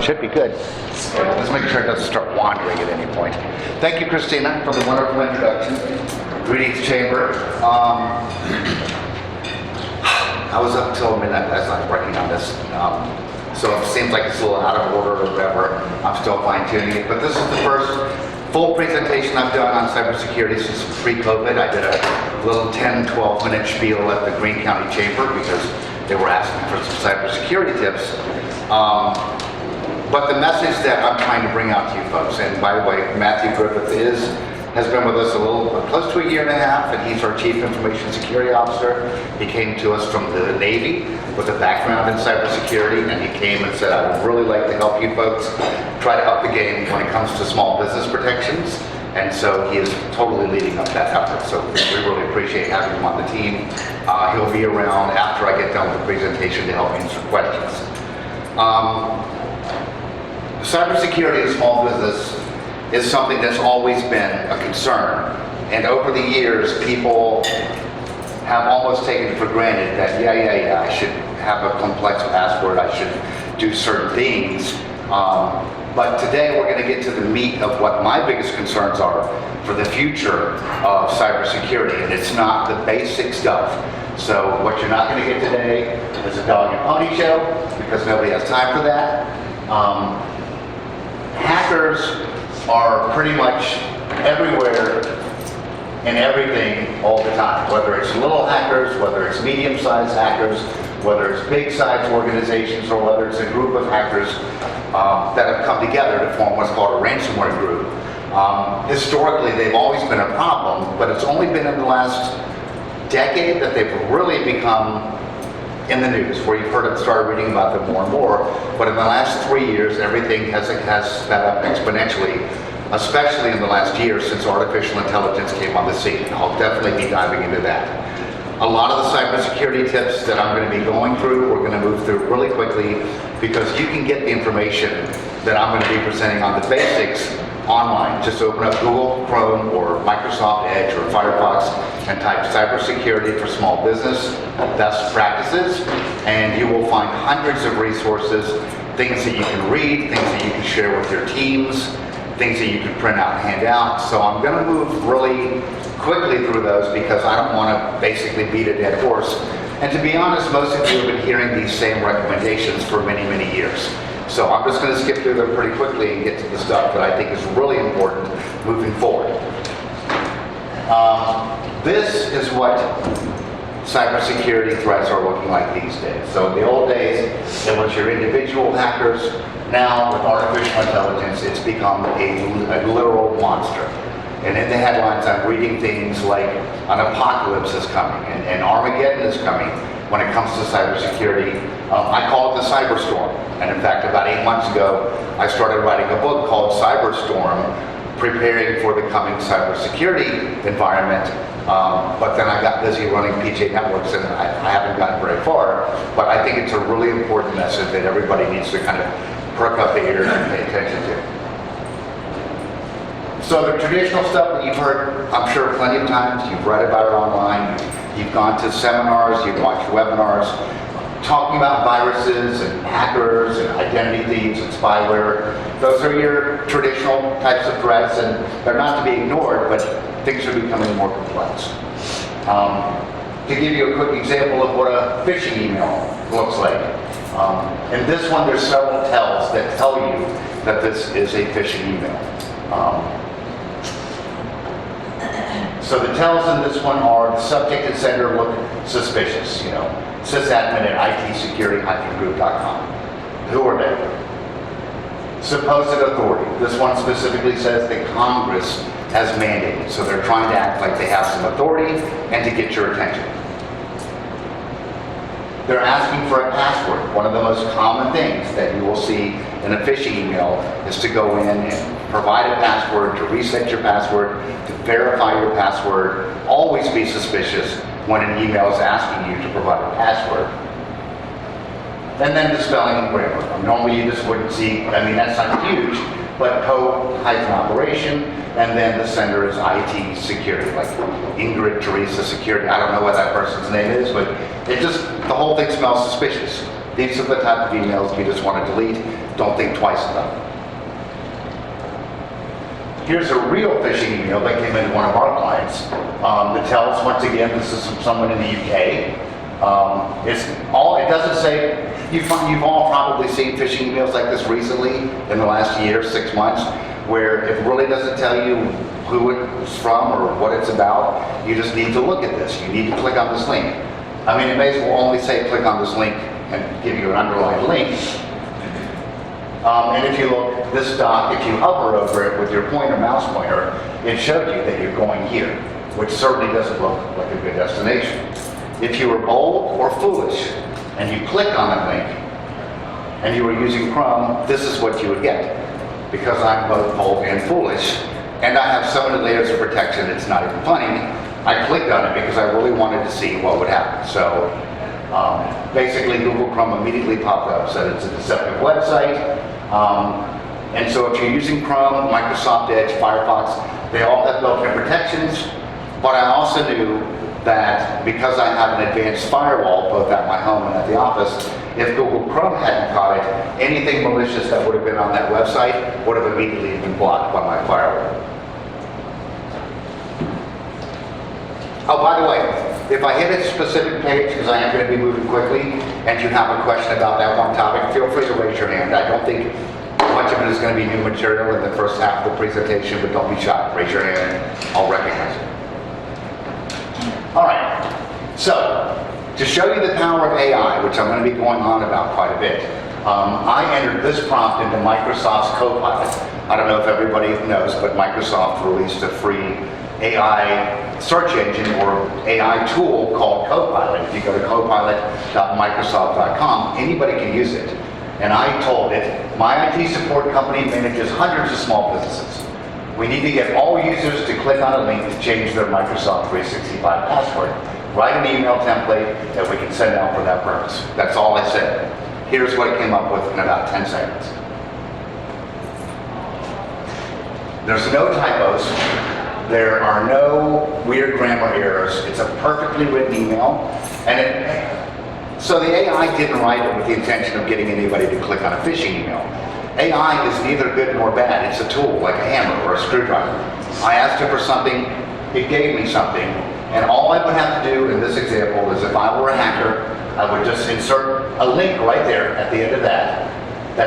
Should be good. Let's make sure it doesn't start wandering at any point. Thank you, Christina, for the wonderful introduction. Greetings, Chamber. I was up till midnight last night working on this. So it seems like it's a little out of order or whatever. I'm still fine-tuning it. But this is the first full presentation I've done on cybersecurity since pre-COVID. I did a little 10, 12-minute spiel at the Greene County Chamber because they were asking for some cybersecurity tips. But the message that I'm trying to bring out to you folks, and by the way, Matthew Griffith has been with us a little close to a year and a half, and he's our Chief Information Security Officer. He came to us from the Navy with a background in cybersecurity, and he came and said, I would really like to help you folks try to up the game when it comes to small business protections. And so he is totally leading up that effort. So we really appreciate having him on the team. He'll be around after I get done with the presentation to help answer questions. Cybersecurity in small business is something that's always been a concern. And over the years, people have almost taken it for granted that, yeah, I should have a complex password, I should do certain things. But today we're going to get to the meat of what my biggest concerns are for the future of cybersecurity, and it's not the basic stuff. So what you're not going to get today is a dog and pony show, because nobody has time for that. Hackers are pretty much everywhere and everything all the time, whether it's little hackers, whether it's medium-sized hackers, whether it's big-sized organizations, or whether it's a group of hackers that have come together to form what's called a ransomware group. Historically, they've always been a problem, but it's only been in the last decade that they've really become in the news, where you've started reading about them more and more. But in the last 3 years, everything has sped up exponentially, especially in the last year since artificial intelligence came on the scene. I'll definitely be diving into that. A lot of the cybersecurity tips that I'm going to be going through, we're going to move through really quickly, because you can get the information that I'm going to be presenting on the basics online. Just open up Google Chrome or Microsoft Edge or Firefox and type cybersecurity for small business best practices, and you will find hundreds of resources, things that you can read, things that you can share with your teams, things that you can print out and hand out. So I'm going to move really quickly through those because I don't want to basically beat a dead horse. And to be honest, most of you have been hearing these same recommendations for many, many years. So I'm just going to skip through them pretty quickly and get to the stuff that I think is really important moving forward. This is what cybersecurity threats are looking like these days. So in the old days, it was your individual hackers. Now, with artificial intelligence, it's become a literal monster. And in the headlines, I'm reading things like an apocalypse is coming and Armageddon is coming when it comes to cybersecurity. I call it the cyberstorm. And in fact, about 8 months ago, I started writing a book called Cyberstorm, preparing for the coming cybersecurity environment. But then I got busy running PJ Networks and I haven't gotten very far. But I think it's a really important message that everybody needs to kind of perk up the ears and pay attention to. So the traditional stuff that you've heard, I'm sure, plenty of times, you've read about it online, you've gone to seminars, you've watched webinars, talking about viruses and hackers and identity thieves and spyware. Those are your traditional types of threats, and they're not to be ignored, but things are becoming more complex. To give you a quick example of what a phishing email looks like. In this one, there's several tells that tell you that this is a phishing email. So the tells in this one are the subject and sender look suspicious, sysadmin at itsecurity-group.com. Who are they? Supposed authority. This one specifically says that Congress has mandated, so they're trying to act like they have some authority and to get your attention. They're asking for a password. One of the most common things that you will see in a phishing email is to go in and provide a password, to reset your password, to verify your password. Always be suspicious when an email is asking you to provide a password. And then the spelling and grammar. Normally you just wouldn't see, that's not huge, but code-operation, and then the sender is IT security, like Ingrid Teresa Security. I don't know what that person's name is, but the whole thing smells suspicious. These are the type of emails you just want to delete. Don't think twice about it. Here's a real phishing email that came into one of our clients that tells, once again, this is from someone in the UK. It doesn't say, you've all probably seen phishing emails like this recently in the last year, 6 months, where it really doesn't tell you who it's from or what it's about. You just need to look at this. You need to click on this link. I mean, it may as well only say click on this link and give you an underlined link. And if you look, this doc, if you hover over it with your pointer, mouse pointer, it showed you that you're going here, which certainly doesn't look like a good destination. If you were bold or foolish, and you click on that link, and you were using Chrome, this is what you would get. Because I'm both bold and foolish, and I have so many layers of protection, it's not even funny, I clicked on it because I really wanted to see what would happen. So basically Google Chrome immediately popped up, said it's a deceptive website. And so if you're using Chrome, Microsoft Edge, Firefox, they all have built-in protections, but I also knew that because I have an advanced firewall both at my home and at the office, if Google Chrome hadn't caught it, anything malicious that would have been on that website would have immediately been blocked by my firewall. Oh, by the way, if I hit a specific page, because I am going to be moving quickly, and you have a question about that one topic, feel free to raise your hand. I don't think much of it is going to be new material in the first half of the presentation, but don't be shy. Raise your hand, I'll recognize it. All right, so to show you the power of AI, which I'm going to be going on about quite a bit, I entered this prompt into Microsoft's Copilot. I don't know if everybody knows, but Microsoft released a free AI search engine or AI tool called Copilot. If you go to copilot.microsoft.com, anybody can use it. And I told it, my IT support company manages hundreds of small businesses. We need to get all users to click on a link to change their Microsoft 365 password. Write an email template that we can send out for that purpose. That's all I said. Here's what it came up with in about 10 seconds. There's no typos. There are no weird grammar errors. It's a perfectly written email. So the AI didn't write it with the intention of getting anybody to click on a phishing email. AI is neither good nor bad. It's a tool, like a hammer or a screwdriver. I asked it for something, it gave me something, and all I would have to do in this example is if I were a hacker, I would just insert a link right there at the end of that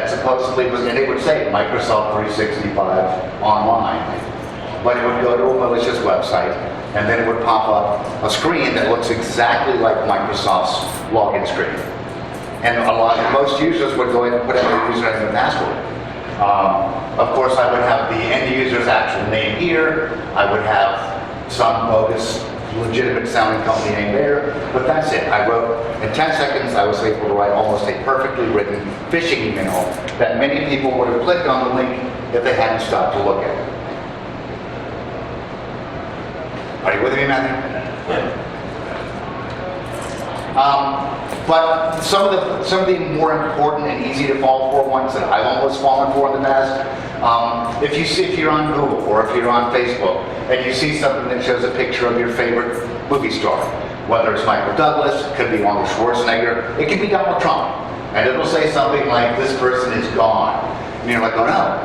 supposedly was, and it would say Microsoft 365 online. But it would go to a malicious website, and then it would pop up a screen that looks exactly like Microsoft's login screen. And most users would go in and put in their username and password. Of course, I would have the end user's actual name here. I would have some bogus, legitimate sounding company name there, but that's it. I wrote, in 10 seconds, I was able to write almost a perfectly written phishing email that many people would have clicked on the link if they hadn't stopped to look at it. Are you with me, Matthew? Yeah. But some of the more important and easy to fall for ones that I've almost fallen for in the past, if you're on Google or if you're on Facebook and you see something that shows a picture of your favorite movie star, whether it's Michael Douglas, it could be Arnold Schwarzenegger, it could be Donald Trump, and it'll say something like, this person is gone. And you're like, oh no,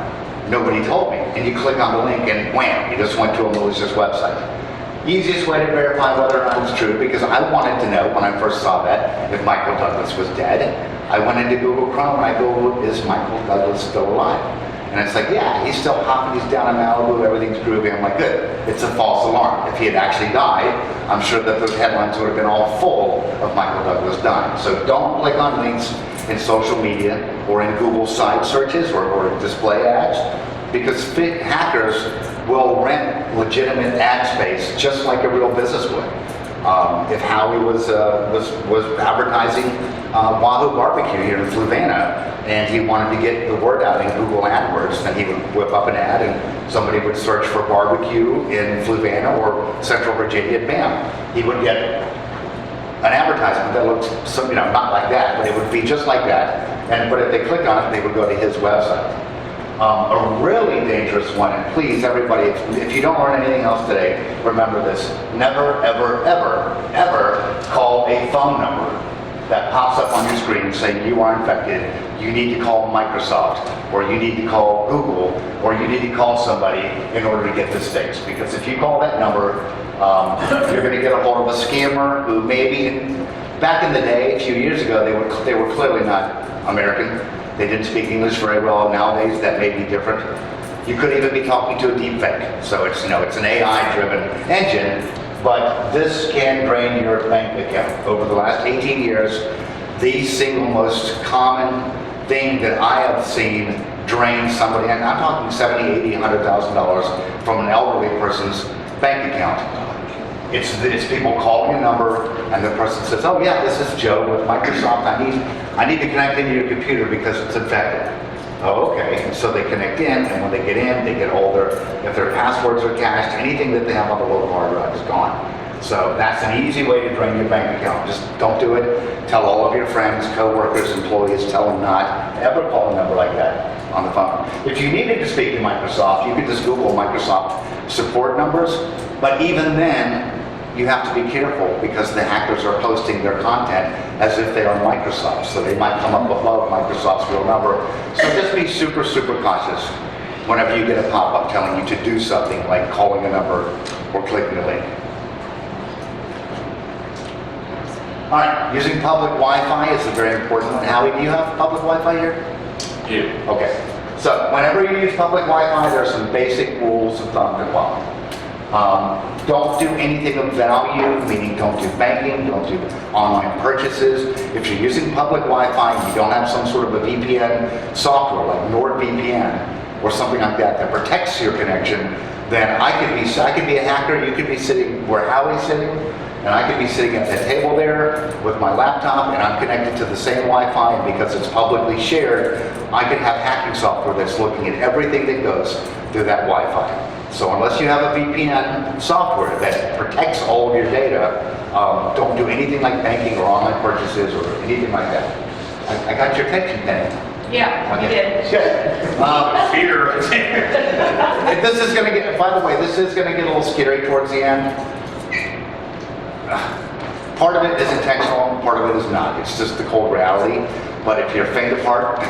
nobody told me. And you click on the link and wham, you just went to a malicious website. Easiest way to verify whether or not it's true, because I wanted to know when I first saw that if Michael Douglas was dead. I went into Google Chrome and I Googled, is Michael Douglas still alive? And it's like, yeah, he's still hopping, he's down in Malibu, everything's groovy. I'm like, good, it's a false alarm. If he had actually died, I'm sure that those headlines would have been all full of Michael Douglas dying. So don't click on links in social media or in Google site searches or display ads, because hackers will rent legitimate ad space just like a real business would. If Howie was advertising Wahoo Barbecue here in Fluvanna, and he wanted to get the word out in Google AdWords, then he would whip up an ad and somebody would search for barbecue in Fluvanna or Central Virginia, and bam, he would get an advertisement that looked, not like that, but it would be just like that. But if they click on it, they would go to his website. A really dangerous one, and please everybody, if you don't learn anything else today, remember this: never, ever, ever, ever call a phone number that pops up on your screen saying you are infected, you need to call Microsoft, or you need to call Google, or you need to call somebody in order to get this fixed. Because if you call that number, you're going to get a hold of a scammer who maybe, back in the day, a few years ago, they were clearly not American. They didn't speak English very well. Nowadays, that may be different. You could even be talking to a deepfake. So it's, it's an AI-driven engine, but this can drain your bank account. Over the last 18 years, the single most common thing that I have seen drain somebody, and I'm talking $70, $80, $100,000 from an elderly person's bank account. It's people calling a number, and the person says, "Oh yeah, this is Joe with Microsoft. I need to connect into your computer because it's infected." Oh, okay. And so they connect in, and when they get in, they get all if their passwords are cached, anything that they have on the local hard drive is gone. So that's an easy way to drain your bank account. Just don't do it. Tell all of your friends, coworkers, employees, tell them not ever call a number like that on the phone. If you needed to speak to Microsoft, you could just Google Microsoft support numbers, but even then, you have to be careful because the hackers are posting their content as if they are Microsoft, so they might come up above Microsoft's real number. So just be super, super cautious whenever you get a pop-up telling you to do something like calling a number or clicking a link. All right, using public Wi-Fi is a very important one. Howie, do you have public Wi-Fi here? Yeah. Okay. So whenever you use public Wi-Fi, there are some basic rules of thumb to follow. Don't do anything of value, meaning don't do banking, don't do online purchases. If you're using public Wi-Fi and you don't have some sort of a VPN software like NordVPN or something like that protects your connection, then I could be a hacker, you could be sitting where Howie's sitting, and I could be sitting at that table there with my laptop, and I'm connected to the same Wi-Fi, and because it's publicly shared, I could have hacking software that's looking at everything that goes through that Wi-Fi. So unless you have a VPN software that protects all of your data, don't do anything like banking or online purchases or anything like that. I got your attention, Penny. Yeah, you did. Good. Fear. This is going to get, by the way, this is going to get a little scary towards the end. Part of it is intentional, part of it is not. It's just the cold reality. But if you're faint of heart,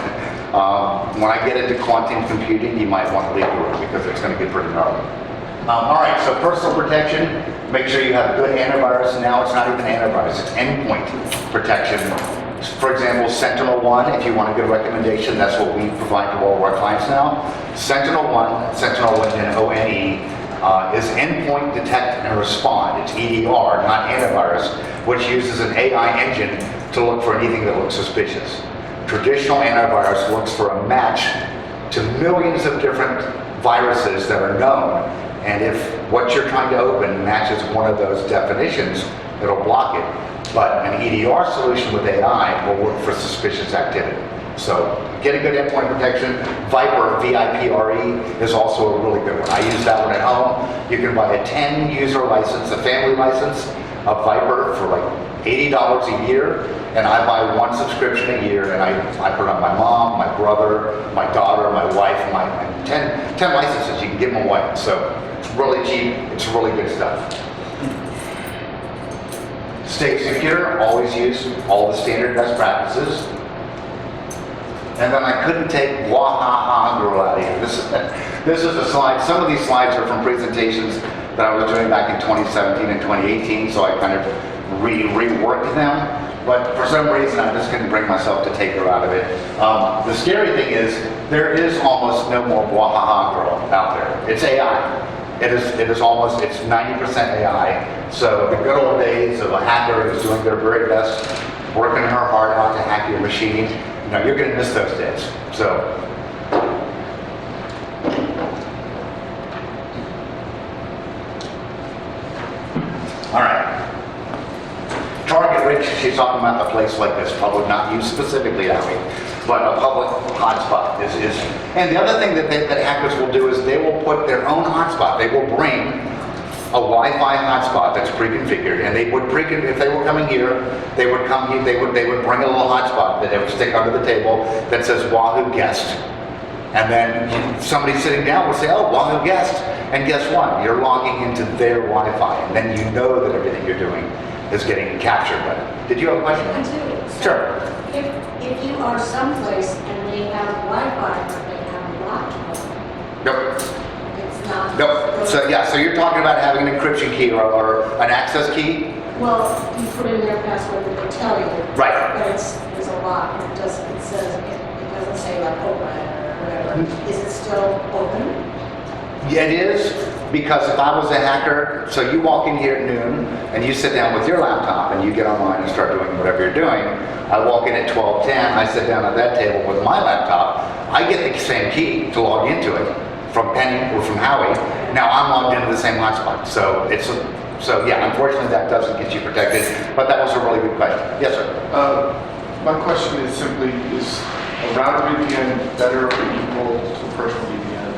when I get into quantum computing, you might want to leave the room because it's going to get pretty gnarly. All right, so personal protection, make sure you have good antivirus. Now it's not even antivirus, it's endpoint protection. For example, SentinelOne, if you want a good recommendation, that's what we provide to all of our clients now. SentinelOne, Sentinel with an O-N-E, is endpoint detect and respond. It's EDR, not antivirus, which uses an AI engine to look for anything that looks suspicious. Traditional antivirus looks for a match to millions of different viruses that are known, and if what you're trying to open matches one of those definitions, it'll block it. But an EDR solution with AI will work for suspicious activity. So get a good endpoint protection. Viper, V-I-P-R-E, is also a really good one. I use that one at home. You can buy a 10-user license, a family license of Viper for like $80 a year, and I buy one subscription a year, and I put on my mom, my brother, my daughter, my wife, my 10 licenses. You can give them away. So it's really cheap. It's really good stuff. Stay secure. Always use all the standard best practices. And then I couldn't take Wahaha girl out of here. This is a slide. Some of these slides are from presentations that I was doing back in 2017 and 2018, so I kind of reworked them. But for some reason, I just couldn't bring myself to take her out of it. The scary thing is, there is almost no more Wahaha girl out there. It's AI. It is almost, it's 90% AI. So the good old days of a hacker who's doing their very best, working her heart out to hack your machine, you're going to miss those days. So, all right. Target rich, she's talking about a place like this, public, not used specifically that way, but a public hotspot is. And the other thing that hackers will do is they will put their own hotspot. They will bring a Wi-Fi hotspot that's pre-configured, and they would if they were coming here, they would bring a little hotspot that they would stick under the table that says Wahoo guest, and then somebody sitting down would say, oh, Wahoo guest, and guess what? You're logging into their Wi-Fi, and then you know that everything you're doing is getting captured by it. Did you have a question? I do. So Sure. if you are someplace and they have Wi-Fi, but they have a lock, Nope. it's not. Nope. So yeah, so you're talking about having an encryption key or an access key? Well, you put in their password and they tell you. Right. But there's a lock, and it says, it doesn't say like open or whatever. Is it still open? Yeah, it is, because if I was a hacker, so you walk in here at noon and you sit down with your laptop and you get online and start doing whatever you're doing. I walk in at 12:10, I sit down at that table with my laptop, I get the same key to log into it from Penny or from Howie. Now I'm logged into the same hotspot. So yeah, unfortunately that doesn't get you protected, but that was a really good question. Yes, sir. My question is simply, is a router VPN better or equal to a personal VPN?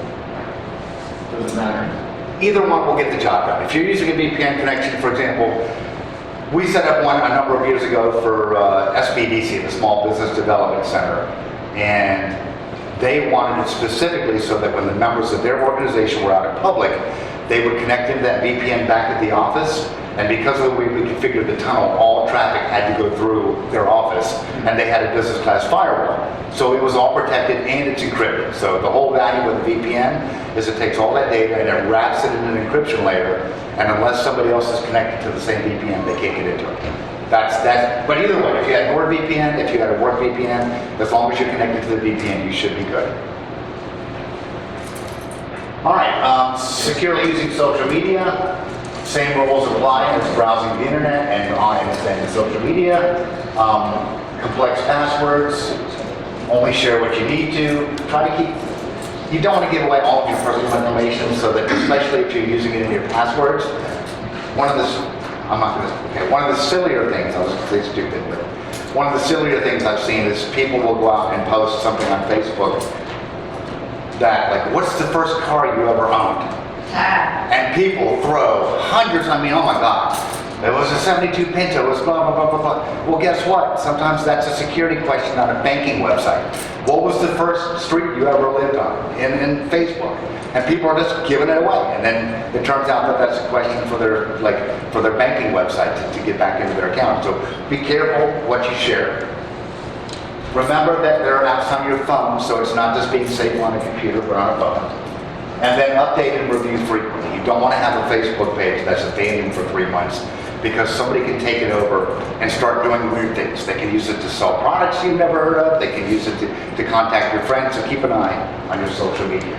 Does it matter? Either one will get the job done. If you're using a VPN connection, for example, we set up one a number of years ago for SBDC, the Small Business Development Center, and they wanted it specifically so that when the members of their organization were out in public, they would connect into that VPN back at the office, and because of the way we configured the tunnel, all traffic had to go through their office, and they had a business class firewall. So it was all protected and it's encrypted. So the whole value of the VPN is it takes all that data and it wraps it in an encryption layer, and unless somebody else is connected to the same VPN, they can't get into it. But either way, if you had NordVPN, if you had a work VPN, as long as you're connected to the VPN, you should be good. All right, securely using social media, same rules apply as browsing the internet and social media. Complex passwords, only share what you need to. Try to keep, you don't want to give away all of your personal information, so that especially if you're using it in your passwords, one of the sillier things, I was going to say stupid, but one of the sillier things I've seen is people will go out and post something on Facebook that, like, what's the first car you ever owned? And people throw hundreds, I mean, oh my God, it was a 72 Pinto, it was blah, blah, blah, blah, blah. Well, guess what? Sometimes that's a security question on a banking website. What was the first street you ever lived on in Facebook? And people are just giving it away. And then it turns out that that's a question for their banking website to get back into their account. So be careful what you share. Remember that there are apps on your phone, so it's not just being saved on a computer, but on a phone. And then update and review frequently. You don't want to have a Facebook page that's abandoned for 3 months, because somebody can take it over and start doing weird things. They can use it to sell products you've never heard of. They can use it to contact your friends. So keep an eye on your social media.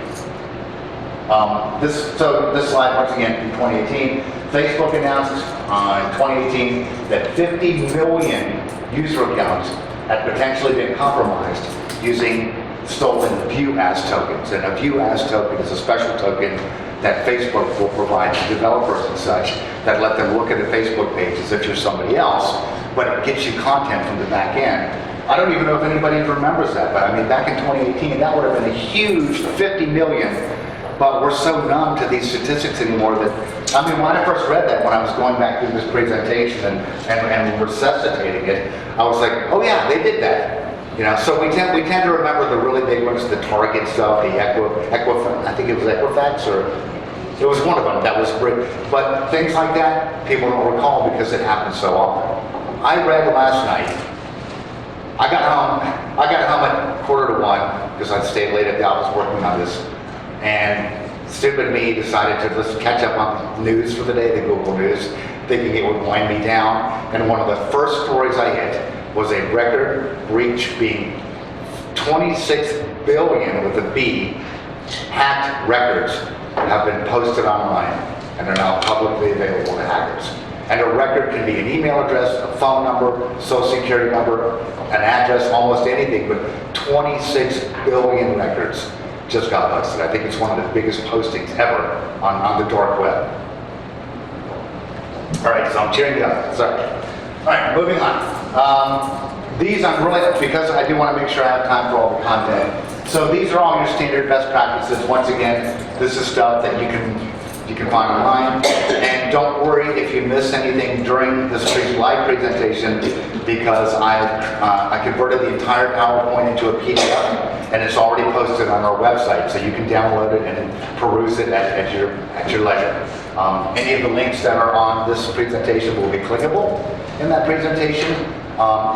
This slide, once again, in 2018, Facebook announced in 2018 that 50 million user accounts had potentially been compromised using stolen view as tokens. And a view as token is a special token that Facebook will provide to developers and such that let them look at a Facebook page as if you're somebody else, but it gets you content from the back end. I don't even know if anybody remembers that, but I mean, back in 2018, that would have been a huge 50 million, but we're so numb to these statistics anymore that, I mean, when I first read that, when I was going back through this presentation and resuscitating it, I was like, oh yeah, they did that. You know, so we tend to remember the really big ones, the Target stuff, the Equifax, I think it was Equifax, or it was one of them that was great. But things like that, people don't recall because it happens so often. I read last night, I got home at 1:45 because I'd stayed late at the office working on this, and stupid me decided to just catch up on the news for the day, the Google News, thinking it would wind me down. And one of the first stories I hit was a record breach being 26 billion with a B hacked records have been posted online and are now publicly available to hackers. And a record can be an email address, a phone number, social security number, an address, almost anything, but 26 billion records just got posted. I think it's one of the biggest postings ever on the dark web. All right, so I'm cheering you up. Sorry. All right, moving on. These I'm really, because I do want to make sure I have time for all the content. So these are all your standard best practices. Once again, this is stuff that you can find online. And don't worry if you miss anything during this live presentation, because I converted the entire PowerPoint into a PDF, and it's already posted on our website, so you can download it and peruse it at your leisure. Any of the links that are on this presentation will be clickable in that presentation.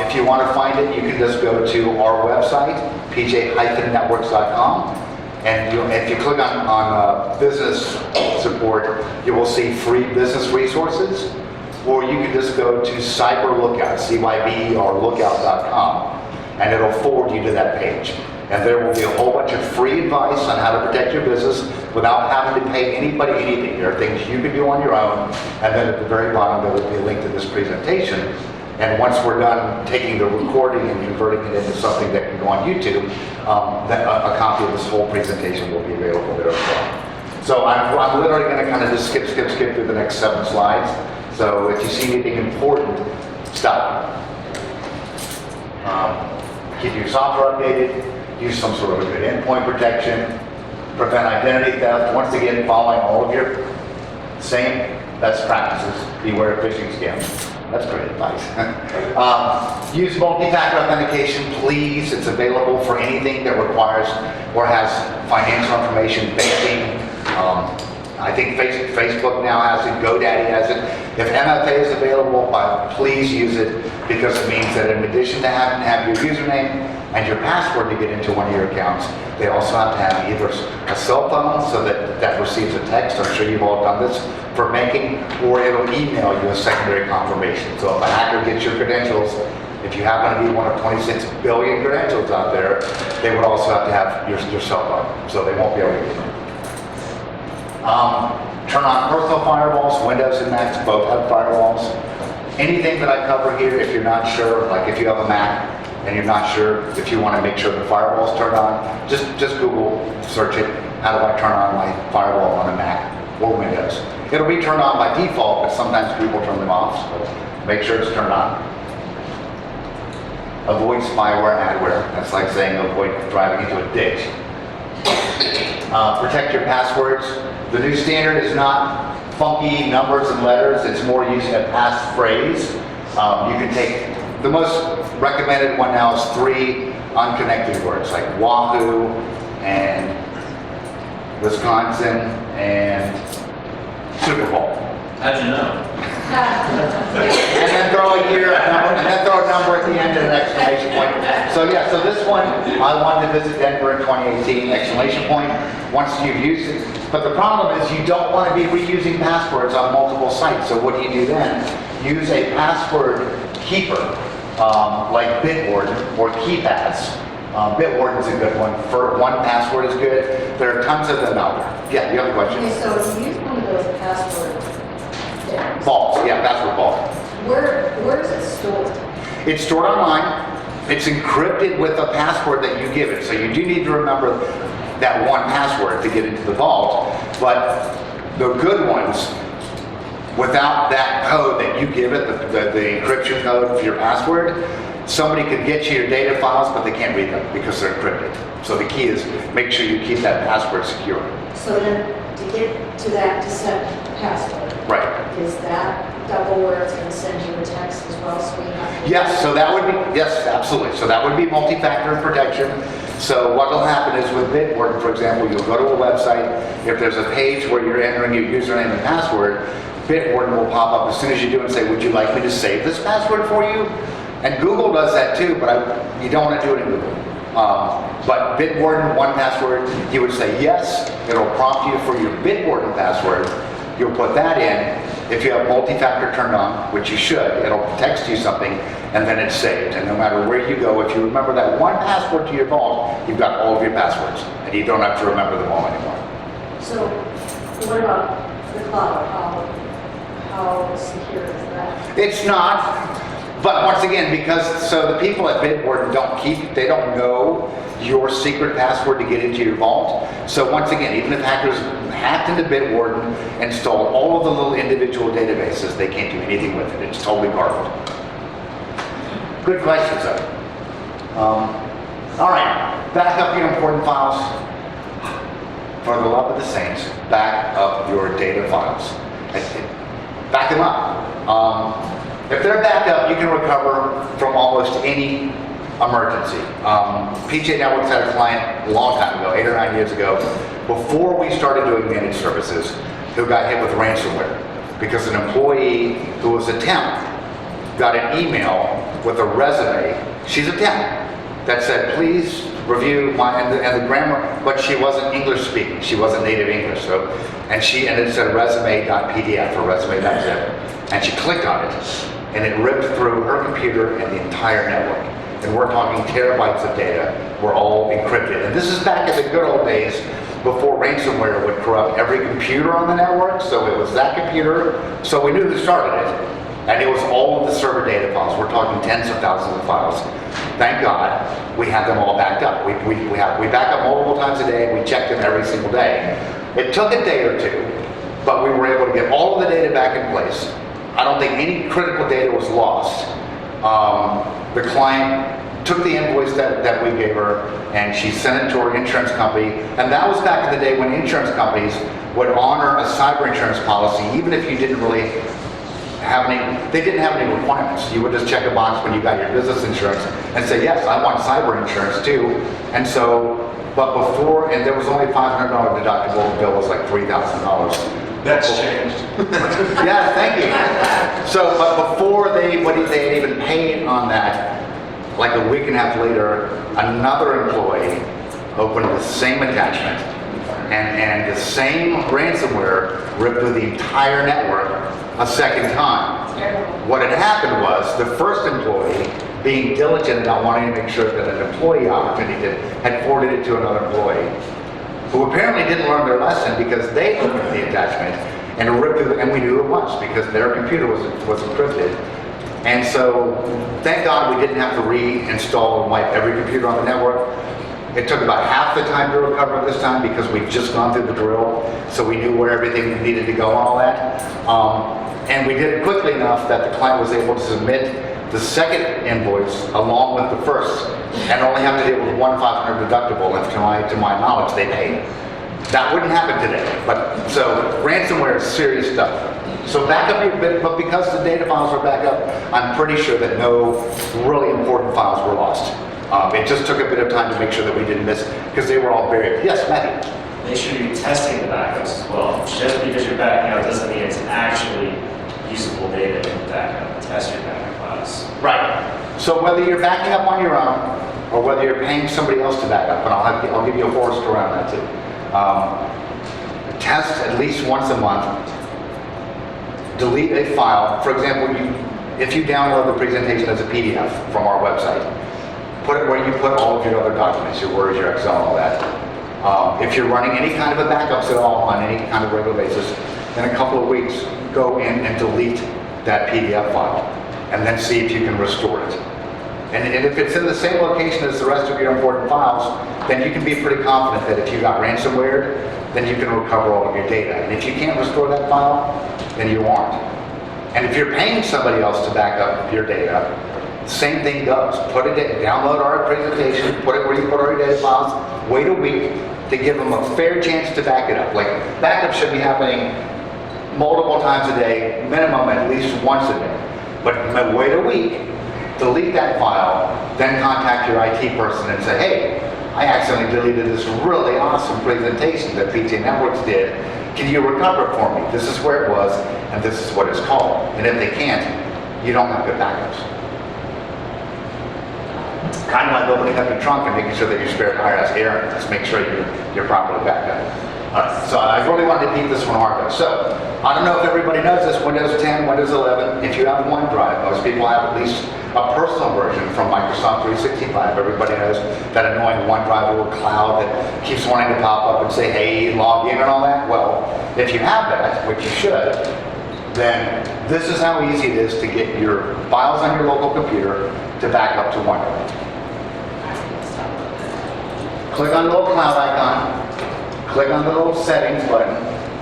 If you want to find it, you can just go to our website, pj-networks.com. And if you click on business support, you will see free business resources. Or you can just go to Cyber Lookout, CYBER lookout.com, and it'll forward you to that page. And there will be a whole bunch of free advice on how to protect your business without having to pay anybody anything. There are things you can do on your own, and then at the very bottom there will be a link to this presentation. And once we're done taking the recording and converting it into something that can go on YouTube, then a copy of this whole presentation will be available there as well. So I'm literally going to kind of just skip through the next 7 slides. So if you see anything important, stop. Keep your software updated, use some sort of a good endpoint protection, prevent identity theft. Once again, following all of your same best practices. Beware of phishing scams. That's great advice. Use multi-factor authentication, please. It's available for anything that requires or has financial information banking. I think Facebook now has it, GoDaddy has it. If MFA is available, please use it, because it means that in addition to having to have your username and your password to get into one of your accounts, they also have to have either a cell phone so that receives a text. I'm sure you've all done this for banking, or it'll email you a secondary confirmation. So if a hacker gets your credentials, if you happen to be one of 26 billion credentials out there, they would also have to have your cell phone, so they won't be able to get it. Turn on personal firewalls. Windows and Macs both have firewalls. Anything that I cover here, if you're not sure, like if you have a Mac and you're not sure if you want to make sure the firewall's turned on, just Google search it. How do I turn on my firewall on a Mac or Windows? It'll be turned on by default, but sometimes people turn them off, so make sure it's turned on. Avoid spyware and adware. That's like saying avoid driving into a ditch. Protect your passwords. The new standard is not funky numbers and letters. It's more using a passphrase. You can take, the most recommended one now is 3 unconnected words, like Wahoo and Wisconsin and Super Bowl. How'd you know? And then throw a year, and then throw a number at the end and an exclamation point. So yeah, so this one, I wanted to visit Denver in 2018, exclamation point, once you've used it. But the problem is you don't want to be reusing passwords on multiple sites. So what do you do then? Use a password keeper, like Bitwarden or KeyPass. Bitwarden's a good one. For 1Password is good. There are tons of them out there. Yeah, you have a question? Okay, so if you use one of those password things, Vaults, yeah, password vault. where is it stored? It's stored online. It's encrypted with a password that you give it. So you do need to remember that 1Password to get into the vault. But the good ones, without that code that you give it, the encryption code for your password, somebody could get you your data files, but they can't read them because they're encrypted. So the key is make sure you keep that password secure. So then to get to that to set password, Right. is that double where it's going to send you a text as well, so you have to... Yes, so that would be, yes, absolutely. So that would be multi-factor protection. So what will happen is with Bitwarden, for example, you'll go to a website. If there's a page where you're entering your username and password, Bitwarden will pop up as soon as you do and say, would you like me to save this password for you? And Google does that too, but you don't want to do it in Google. But Bitwarden, 1Password, you would say yes. It'll prompt you for your Bitwarden password. You'll put that in. If you have multi-factor turned on, which you should, it'll text you something, and then it's saved. And no matter where you go, if you remember that 1Password to your vault, you've got all of your passwords, and you don't have to remember them all anymore. So what about the cloud? How secure is that? It's not. But once again, so the people at Bitwarden they don't know your secret password to get into your vault. So once again, even if hackers hacked into Bitwarden and stole all of the little individual databases, they can't do anything with it. It's totally guarded. Good question, sir. All right, back up your important files. For the love of the saints, back up your data files. Back them up. If they're backed up, you can recover from almost any emergency. PJ Networks had a client a long time ago, 8 or 9 years ago, before we started doing managed services. who got hit with ransomware because an employee who was a temp got an email with a resume. She's a temp that said, please review my, and the grammar, but she wasn't English speaking. She wasn't native English. So, and it said resume.pdf or resume.zip. And she clicked on it and it ripped through her computer and the entire network. And we're talking terabytes of data were all encrypted. And this is back in the good old days before ransomware would corrupt every computer on the network. So it was that computer. So we knew who started it. And it was all of the server data files. We're talking tens of thousands of files. Thank God we had them all backed up. We back up multiple times a day. We checked them every single day. It took a day or two, but we were able to get all of the data back in place. I don't think any critical data was lost. The client took the invoice that we gave her and she sent it to her insurance company. And that was back in the day when insurance companies would honor a cyber insurance policy, even if you didn't really they didn't have any requirements. You would just check a box when you got your business insurance and say, yes, I want cyber insurance too. And so, but before, and there was only $500 deductible, the bill was like $3,000. That's changed. Yeah, thank you. So, but before they had even paid on that, like a week and a half later, another employee opened the same attachment and the same ransomware ripped through the entire network a second time. What had happened was the first employee, being diligent about wanting to make sure that an employee opportunity had forwarded it to another employee, who apparently didn't learn their lesson because they opened the attachment and ripped through, and we knew it was because their computer was encrypted. And so, thank God we didn't have to reinstall and wipe every computer on the network. It took about half the time to recover this time because we'd just gone through the drill, so we knew where everything needed to go and all that. And we did it quickly enough that the client was able to submit the second invoice along with the first, and only have to deal with one $500 deductible. And to my knowledge, they paid. That wouldn't happen today. But so ransomware is serious stuff. So back up your bit, but because the data files are back up, I'm pretty sure that no really important files were lost. It just took a bit of time to make sure that we didn't miss, because they were all buried. Yes, Matthew? They should be testing the backups as well. Just because you're backing up doesn't mean it's actually usable data to back up. Test your backup files. Right. So whether you're backing up on your own, or whether you're paying somebody else to back up, and I'll give you a horse around that too. Test at least once a month. Delete a file. For example, if you download the presentation as a PDF from our website, put it where you put all of your other documents, your Word, your Excel, and all that. If you're running any kind of a backups at all on any kind of regular basis, in a couple of weeks, go in and delete that PDF file, and then see if you can restore it. And if it's in the same location as the rest of your important files, then you can be pretty confident that if you got ransomware, then you can recover all of your data. And if you can't restore that file, then you aren't. And if you're paying somebody else to back up your data, same thing goes. Download our presentation, put it where you put our data files, wait a week to give them a fair chance to back it up. Like, backup should be happening multiple times a day, minimum at least once a day. But wait a week, delete that file, then contact your IT person and say, hey, I accidentally deleted this really awesome presentation that PT Networks did. Can you recover it for me? This is where it was, and this is what it's called. And if they can't, you don't have good backups. Kind of like opening up your trunk and making sure that your spare tire has air in it. Just make sure you're properly backed up. All right, so I really wanted to beat this one hard though. So, I don't know if everybody knows this, Windows 10, Windows 11, if you have OneDrive, most people have at least a personal version from Microsoft 365. Everybody knows that annoying OneDrive little cloud that keeps wanting to pop up and say, hey, log in and all that. Well, if you have that, which you should, then this is how easy it is to get your files on your local computer to back up to OneDrive. Click on the little cloud icon, click on the little settings button,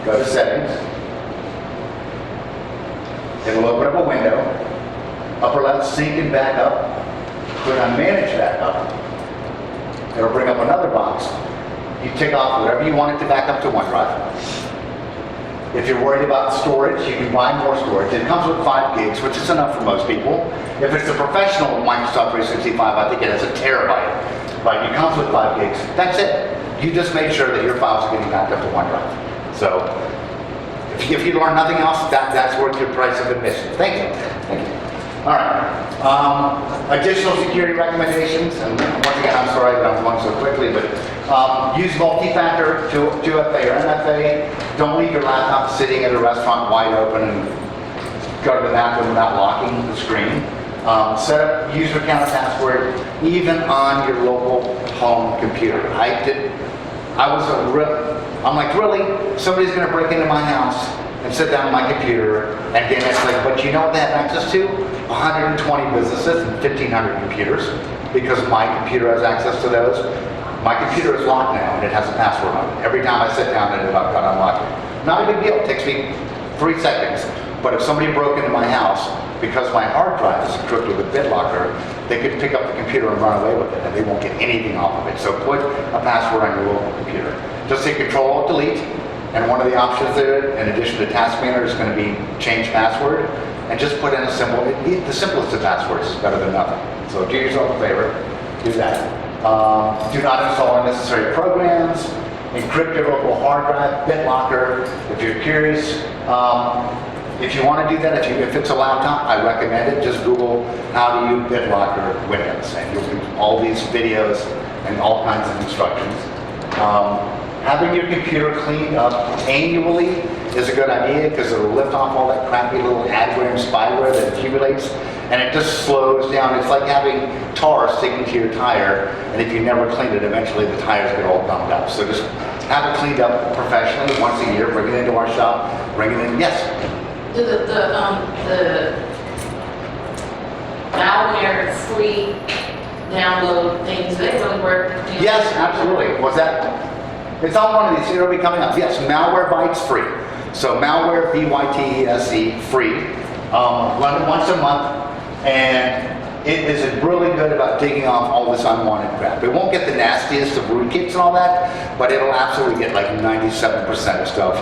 go to settings. It'll open up a window, upper left, sync and backup. Click on manage backup. It'll bring up another box. You tick off whatever you want it to back up to OneDrive. If you're worried about storage, you can buy more storage. It comes with 5 gigs, which is enough for most people. If it's a professional Microsoft 365, I think it has a terabyte. But it comes with 5 gigs. That's it. You just make sure that your files are getting backed up to OneDrive. So If you learn nothing else, that's worth your price of admission. Thank you. Thank you. All right. Additional security recommendations, and once again, I'm sorry that I'm going so quickly, but use multi-factor 2FA or MFA. Don't leave your laptop sitting at a restaurant wide open and go to the bathroom without locking the screen. Set up user account and password even on your local home computer. I'm like, really? Somebody's going to break into my house and sit down on my computer, and then it's like, but you know what they have access to? 120 businesses and 1,500 computers, because my computer has access to those. My computer is locked now, and it has a password on it. Every time I sit down and I've got to unlock it. Not a big deal. It takes me 3 seconds. But if somebody broke into my house, because my hard drive is equipped with a BitLocker, they could pick up the computer and run away with it, and they won't get anything off of it. So put a password on your local computer. Just hit Control-Alt-Delete, and one of the options there, in addition to Task Manager, is going to be Change Password, and just put in a symbol. The simplest of passwords is better than nothing. So do yourself a favor, do that. Do not install unnecessary programs. Encrypt your local hard drive, BitLocker. If you're curious, if you want to do that, if it's a laptop, I recommend it. Just Google how to use BitLocker Windows, and you'll get all these videos and all kinds of instructions. Having your computer cleaned up annually is a good idea, because it'll lift off all that crappy little adware and spyware that accumulates, and it just slows down. It's like having tar sticking to your tire, and if you never clean it, eventually the tires get all gummed up. So just have it cleaned up professionally once a year. Bring it into our shop. Bring it in. Yes. Do the malware free download things, they really work? Yes, absolutely. Was that? It's on one of these. It'll be coming up. Yes, Malwarebytes free. So Malware, BYTESE, free. Run it once a month, and it is really good about digging off all this unwanted crap. It won't get the nastiest of rootkits and all that, but it'll absolutely get like 97% of stuff.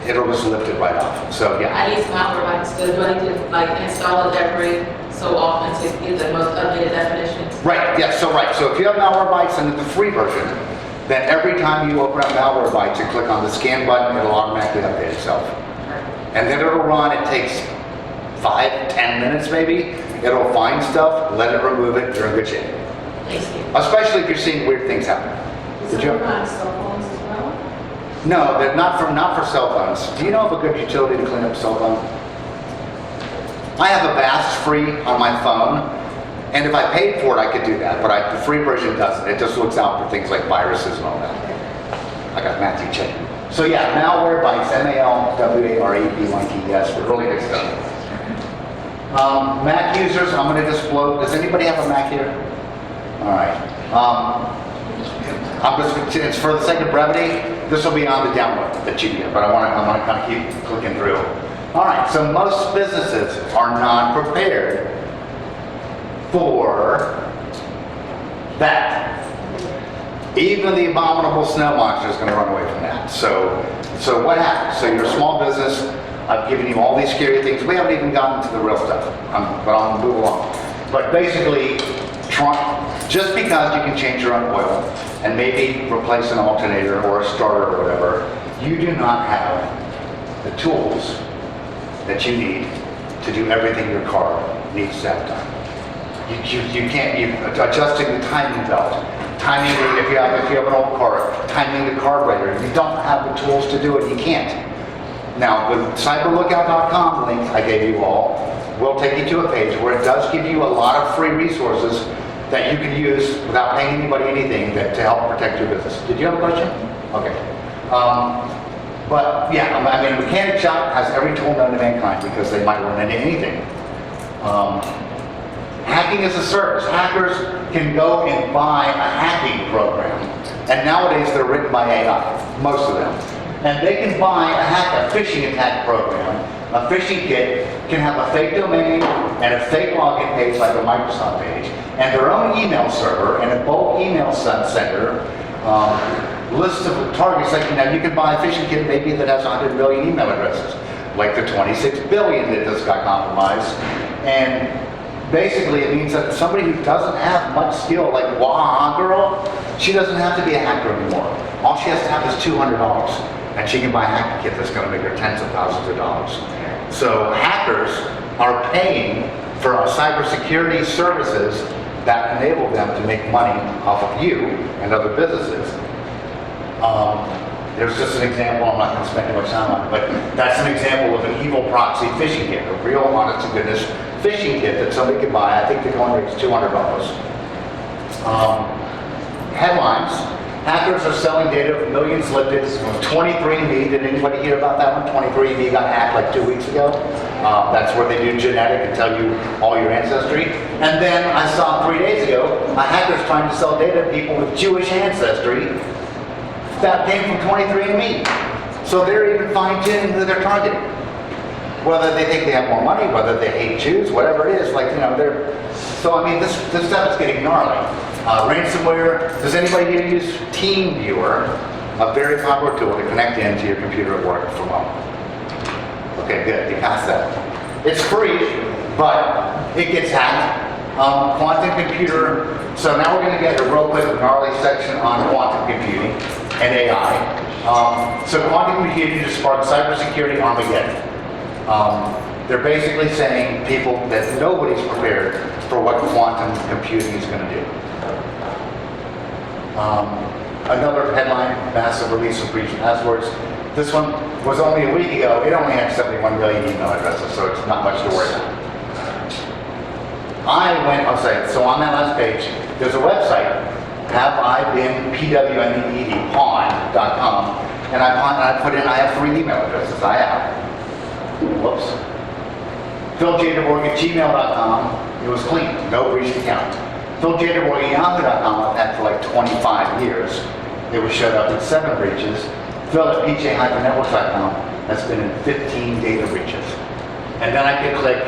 It'll just lift it right off. So yeah. I use Malwarebytes, do I need to like install it every so often to get the most updated definitions? Right, yes, so right. So if you have Malwarebytes and the free version, then every time you open up Malwarebytes and click on the scan button, it'll automatically update itself. And then it'll run. It takes 5-10 minutes maybe. It'll find stuff, let it remove it, you're in good shape. Thank you. Especially if you're seeing weird things happen. Is it work on cell phones as well? No, they're not for cell phones. Do you know of a good utility to clean up a cell phone? I have Avast free on my phone, and if I paid for it, I could do that, but the free version doesn't. It just looks out for things like viruses and all that. I got Matthew checking. So yeah, Malwarebytes, Malwarebytes, for really good stuff. Mac users, I'm going to disclose. Does anybody have a Mac here? All right. It's for the sake of brevity, this will be on the download that you get, but I want to kind of keep clicking through. All right, so most businesses are not prepared for that. Even the abominable snow monster is going to run away from that. So what happens? So you're a small business. I've given you all these scary things. We haven't even gotten to the real stuff, but I'll move along. But basically, just because you can change your own oil and maybe replace an alternator or a starter or whatever, you do not have the tools that you need to do everything your car needs to have done. You can't, adjusting the timing belt, timing, if you have an old car, timing the carburetor, you don't have the tools to do it, you can't. Now, the cyberlookout.com link I gave you all will take you to a page where it does give you a lot of free resources that you can use without paying anybody anything to help protect your business. Did you have a question? Okay. But yeah, I mean, a mechanic shop has every tool known to mankind because they might run into anything. Hacking is a service. Hackers can go and buy a hacking program, and nowadays they're written by AI, most of them. And they can buy a phishing attack program. A phishing kit can have a fake domain and a fake login page like a Microsoft page, and their own email server and a bulk email sender, list of targets. Like, you can buy a phishing kit maybe that has 100 million email addresses, like the 26 billion that just got compromised. And basically it means that somebody who doesn't have much skill, like Wah girl, she doesn't have to be a hacker anymore. All she has to have is $200. and she can buy a hacker kit that's going to make her tens of thousands of dollars. So hackers are paying for our cybersecurity services that enable them to make money off of you and other businesses. There's just an example, I'm not going to spend too much time on it, but that's an example of an evil proxy phishing kit, a real honest to goodness phishing kit that somebody can buy. I think the going rate is $200. Headlines: hackers are selling data of millions lifted. 23andMe, did anybody hear about that one? 23andMe got hacked like 2 weeks ago. That's where they do genetic and tell you all your ancestry. And then I saw 3 days ago, a hacker's trying to sell data to people with Jewish ancestry that came from 23andMe. So they're even fine-tuning who they're targeting. Whether they think they have more money, whether they hate Jews, whatever it is, like, you know, so I mean, this stuff is getting gnarly. Ransomware, does anybody here use TeamViewer? A very popular tool to connect into your computer at work from home. Okay, good, you passed that. It's free, but it gets hacked. Quantum computer, so now we're going to get a real quick gnarly section on quantum computing and AI. So quantum computing is part of cybersecurity Armageddon. They're basically saying people that nobody's prepared for what quantum computing is going to do. Another headline, massive release of breach passwords. This one was only a week ago. It only had 71 million email addresses, so it's not much to worry about. So on that last page, there's a website, have I been PWNED, pawn.com, and I put in, I have 3 email addresses, I have. Whoops. Jaderborg at gmail.com, it was clean, no breached account. Jaderborg at yahoo.com, I've had for like 25 years. It was showed up in 7 breaches. Phil at pj-networks.com has been in 15 data breaches. And then I could click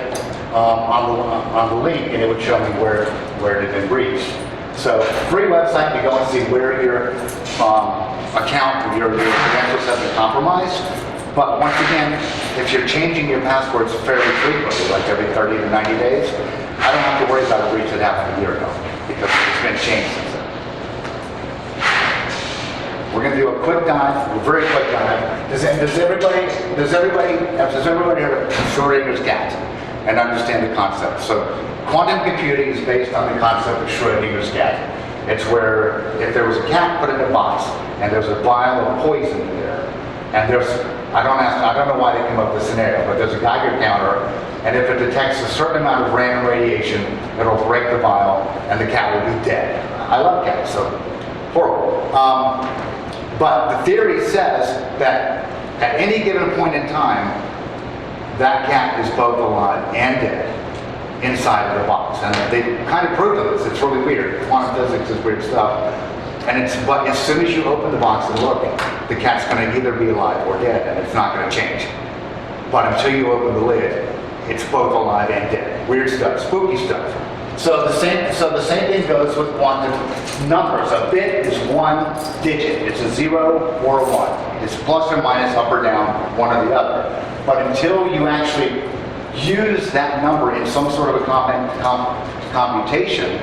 on the link and it would show me where it had been breached. So free website to go and see where your account, your credentials have been compromised. But once again, if you're changing your passwords fairly frequently, like every 30 to 90 days, I don't have to worry about a breach that happened a year ago because it's been changed since then. We're going to do a quick dive, a very quick dive. Does everybody heard of Schrodinger's cat and understand the concept? So quantum computing is based on the concept of Schrodinger's cat. It's where if there was a cat put in a box and there's a vial of poison in there, and I don't know why they came up with this scenario, but there's a Geiger counter, and if it detects a certain amount of random radiation, it'll break the vial, and the cat will be dead. I love cats, so horrible. But the theory says that at any given point in time, that cat is both alive and dead inside of the box. And they kind of proved this. It's really weird. Quantum physics is weird stuff. But as soon as you open the box and look, the cat's going to either be alive or dead, and it's not going to change. But until you open the lid, it's both alive and dead. Weird stuff, spooky stuff. So the same thing goes with quantum numbers. A bit is 1 digit. It's a 0 or a 1. It's plus or minus, up or down, one or the other. But until you actually use that number in some sort of a computation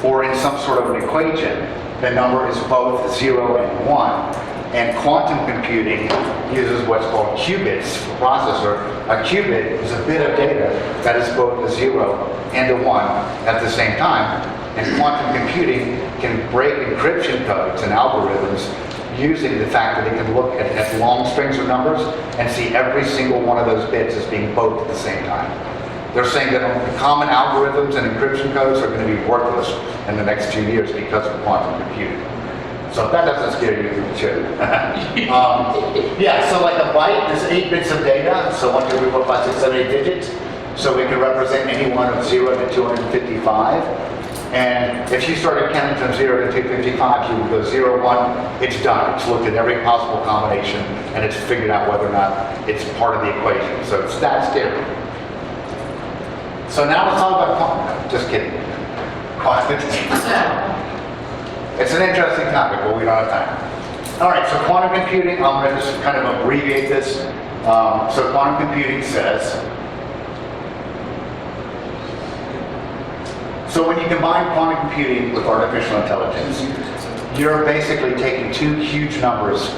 or in some sort of an equation, the number is both 0 and 1. And quantum computing uses what's called qubits for processor. A qubit is a bit of data that is both a 0 and a 1 at the same time. And quantum computing can break encryption codes and algorithms using the fact that it can look at long strings of numbers and see every single one of those bits as being both at the same time. They're saying that common algorithms and encryption codes are going to be worthless in the next 2 years because of quantum computing. So if that doesn't scare you, it should. Yeah, so like a byte is 8 bits of data, so 1, 2, 3, 4, 5, 6, 7, 8 digits. So we can represent any one of 0 to 255. And if you started counting from 0 to 255, you would go 0, 1, it's done. It's looked at every possible combination, and it's figured out whether or not it's part of the equation. So it's that scary. So now let's talk about quantum. Just kidding. Quantum. It's an interesting topic, but we don't have time. All right, so quantum computing, I'm going to just kind of abbreviate this. So quantum computing says, so when you combine quantum computing with artificial intelligence, you're basically taking 2 huge numbers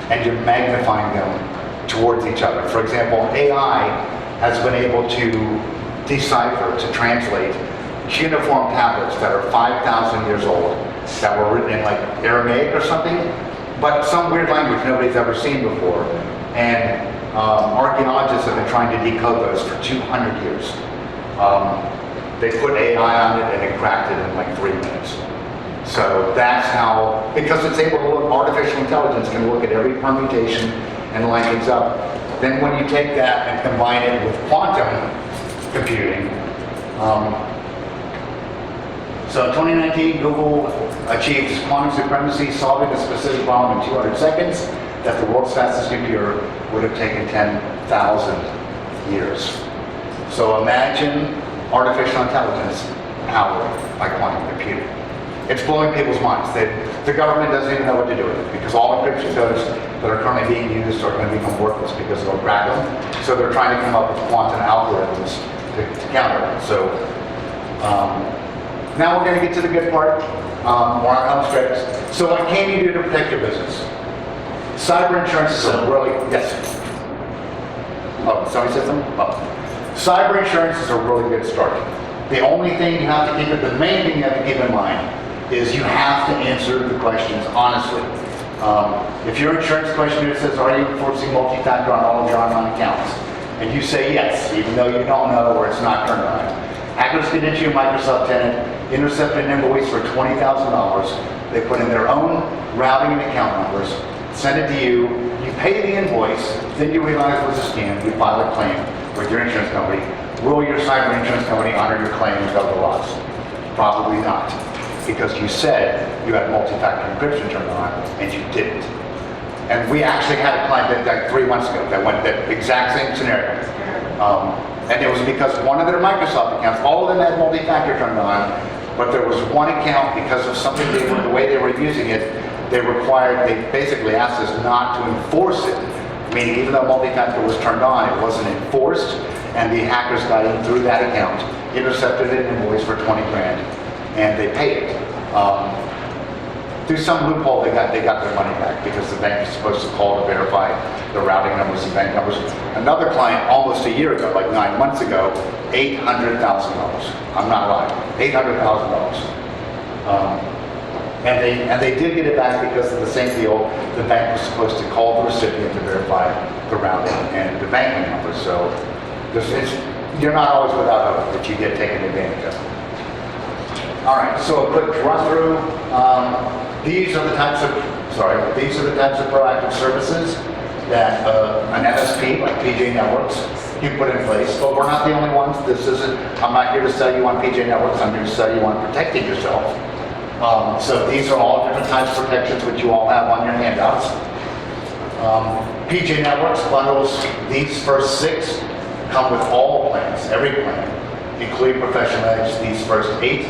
and you're magnifying them towards each other. For example, AI has been able to decipher, to translate cuneiform tablets that are 5,000 years old, that were written in like Aramaic or something, but some weird language nobody's ever seen before. And archaeologists have been trying to decode those for 200 years. They put AI on it and it cracked it in like 3 minutes. So that's how, because it's able to look, artificial intelligence can look at every permutation and line things up. Then when you take that and combine it with quantum computing, so in 2019, Google achieves quantum supremacy, solving a specific problem in 200 seconds that the world's fastest computer would have taken 10,000 years. So imagine artificial intelligence powered by quantum computing. It's blowing people's minds. The government doesn't even know what to do with it because all encryption codes that are currently being used are going to become worthless because they'll crack them. So they're trying to come up with quantum algorithms to counter it. So now we're going to get to the good part, more on home stretch. So what can you do to protect your business? Cyber insurance is a really, yes. Oh, somebody said something? Oh. Cyber insurance is a really good start. The only thing you have to keep, the main thing you have to keep in mind is you have to answer the questions honestly. If your insurance questionnaire says, are you enforcing multi-factor on all of your online accounts? And you say yes, even though you don't know or it's not turned on. Hackers get into your Microsoft tenant, intercept an invoice for $20,000. They put in their own routing and account numbers, send it to you, you pay the invoice, then you realize it was a scam, you file a claim with your insurance company. Will your cyber insurance company honor your claim and cover the loss? Probably not, because you said you had multi-factor encryption turned on and you didn't. And we actually had a client that like 3 months ago that went that exact same scenario. And it was because one of their Microsoft accounts, all of them had multi-factor turned on, but there was one account because of something the way they were using it, they basically asked us not to enforce it. Meaning even though multi-factor was turned on, it wasn't enforced, and the hackers got in through that account, intercepted an invoice for 20 grand, and they paid it. Through some loophole, they got their money back because the bank is supposed to call to verify the routing numbers and bank numbers. Another client, almost a year ago, like 9 months ago, $800,000. I'm not lying, $800,000. And they did get it back because of the same deal. The bank was supposed to call the recipient to verify the routing and the banking number. So you're not always without hope that you get taken advantage of. All right, so a quick run through. These are the types of proactive services that an MSP like PJ Networks can put in place. But we're not the only ones. I'm not here to sell you on PJ Networks. I'm here to sell you on protecting yourself. So these are all different types of protections which you all have on your handouts. PJ Networks bundles these first 6 come with all plans, every plan, including Professional Edge. These first 8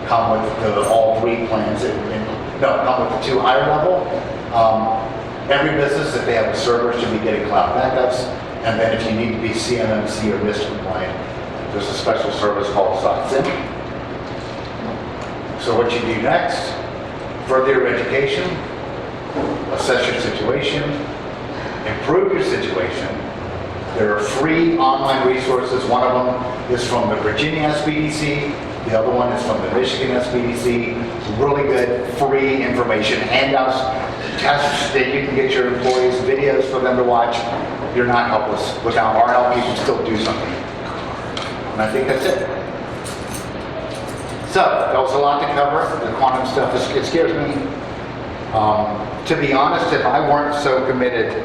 come with all 3 plans. Come with the 2 higher level. Every business, if they have a server, should be getting cloud backups. And then if you need to be CMMC or NIST compliant, there's a special service called SOC-SIM. So what you do next, further your education, assess your situation, improve your situation. There are free online resources. One of them is from the Virginia SBDC. The other one is from the Michigan SBDC. Really good free information, handouts, tests that you can get your employees, videos for them to watch. You're not helpless. Without our help, you can still do something. And I think that's it. So, that was a lot to cover. The quantum stuff, it scares me. To be honest, if I weren't so committed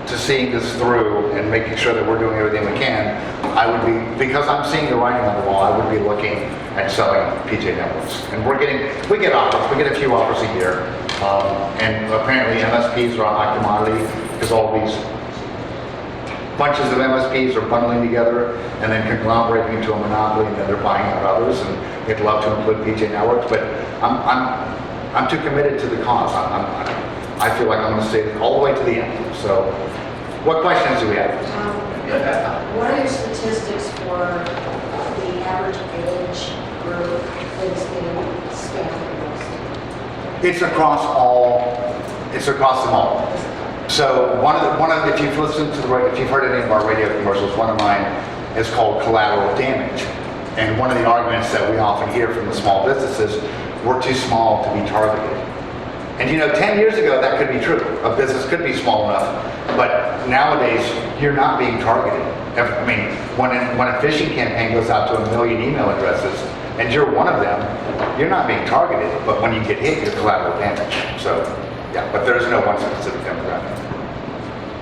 to seeing this through and making sure that we're doing everything we can, I would be, because I'm seeing the writing on the wall, I would be looking at selling PJ Networks. And we get offers, we get a few offers a year. And apparently MSPs are on commodity because all these bunches of MSPs are bundling together and then conglomerating into a monopoly, and then they're buying out others, and they'd love to include PJ Networks, but I'm too committed to the cause. I feel like I'm going to stay all the way to the end. So, what questions do we have? What are your statistics for the average age group that is getting scammed the most? It's across them all. So if you've listened to if you've heard any of our radio commercials, one of mine is called collateral damage. And one of the arguments that we often hear from the small businesses, we're too small to be targeted. And 10 years ago, that could be true. A business could be small enough, but nowadays, you're not being targeted. I mean, when a phishing campaign goes out to 1 million email addresses, and you're one of them, you're not being targeted, but when you get hit, you're collateral damage. So, yeah, but there is no one specific demographic.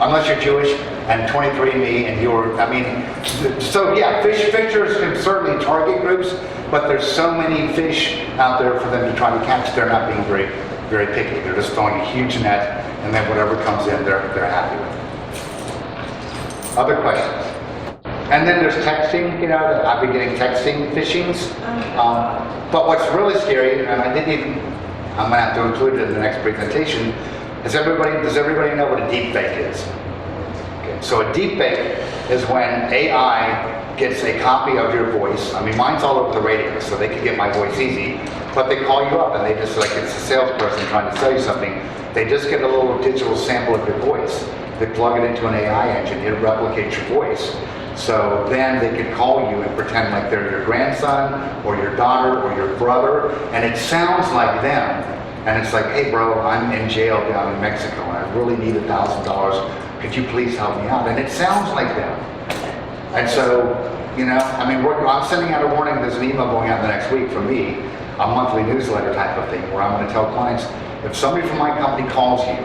Unless you're Jewish and 23andMe and so yeah, phishers can certainly target groups, but there's so many fish out there for them to try to catch, they're not being very, very picky. They're just throwing a huge net, and then whatever comes in, they're happy with. Other questions? And then there's texting, I've been getting texting phishings. But what's really scary, and I'm gonna have to include it in the next presentation, does everybody know what a deep fake is? Okay, so a deep fake is when AI gets a copy of your voice. I mean, mine's all over the radio, so they can get my voice easy, but they call you up and they just, like it's a salesperson trying to sell you something, they just get a little digital sample of your voice. They plug it into an AI engine, it replicates your voice. So then they can call you and pretend like they're your grandson or your daughter or your brother, and it sounds like them. And it's like, hey bro, I'm in jail down in Mexico and I really need $1,000. Could you please help me out? And it sounds like them. And so, I'm sending out a warning. There's an email going out the next week from me, a monthly newsletter type of thing, where I'm going to tell clients, if somebody from my company calls you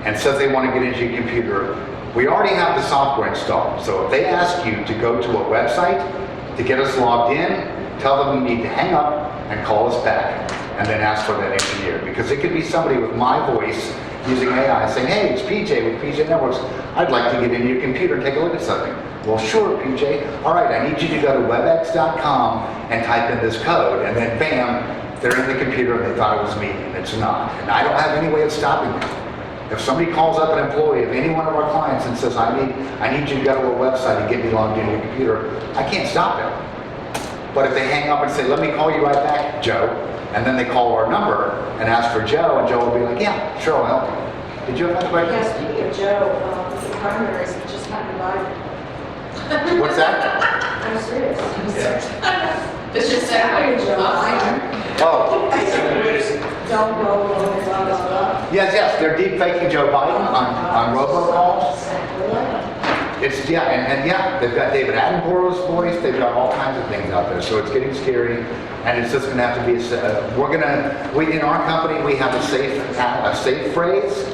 and says they want to get into your computer, we already have the software installed. So if they ask you to go to a website to get us logged in, tell them you need to hang up and call us back, and then ask for that engineer. Because it could be somebody with my voice using AI saying, hey, it's PJ with PJ Networks. I'd like to get into your computer and take a look at something. Well, sure, PJ. All right, I need you to go to webex.com and type in this code. And then bam, they're in the computer and they thought it was me, and it's not. And I don't have any way of stopping them. If somebody calls up an employee of any one of our clients and says, I need you to go to a website and get me logged into your computer, I can't stop them. But if they hang up and say, let me call you right back, Joe, and then they call our number and ask for Joe, and Joe will be like, yeah, sure, I'll help you. Did you have that question? Yeah, speaking of Joe, the primaries just got divided. What's that? I'm serious. It's just that way. Joe Biden. Oh, Don't go, blah, blah, blah. yes, they're deep faking Joe Biden on robocalls. Exactly like And they've got David Attenborough's voice, they've got all kinds of things out there, so it's getting scary, and it's just gonna have to be, in our company, we have a safe phrase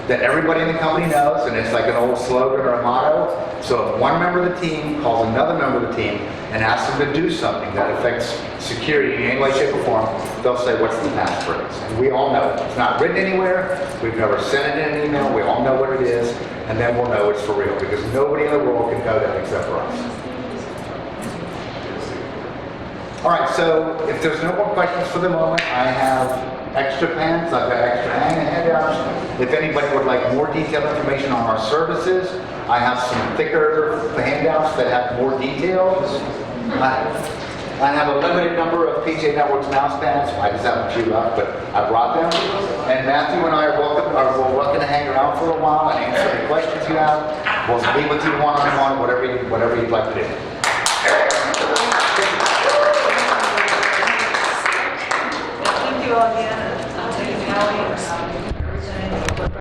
that everybody in the company knows, and it's like an old slogan or a motto. So if one member of the team calls another member of the team and asks them to do something that affects security in any way, shape, or form, they'll say, what's the passphrase? And we all know it. It's not written anywhere, we've never sent it in an email, we all know what it is, and then we'll know it's for real, because nobody in the world can know that except for us. All right, so if there's no more questions for the moment, I have extra pens, I've got extra handouts. If anybody would like more detailed information on our services, I have some thicker handouts that have more details. I have a limited number of PJ Networks mouse pads. I just have a few left, but I brought them. And Matthew and I are welcome to hang around for a while and answer any questions you have. We'll meet with you one-on-one, whatever you'd like to do. Thank you all again. I'll take it now.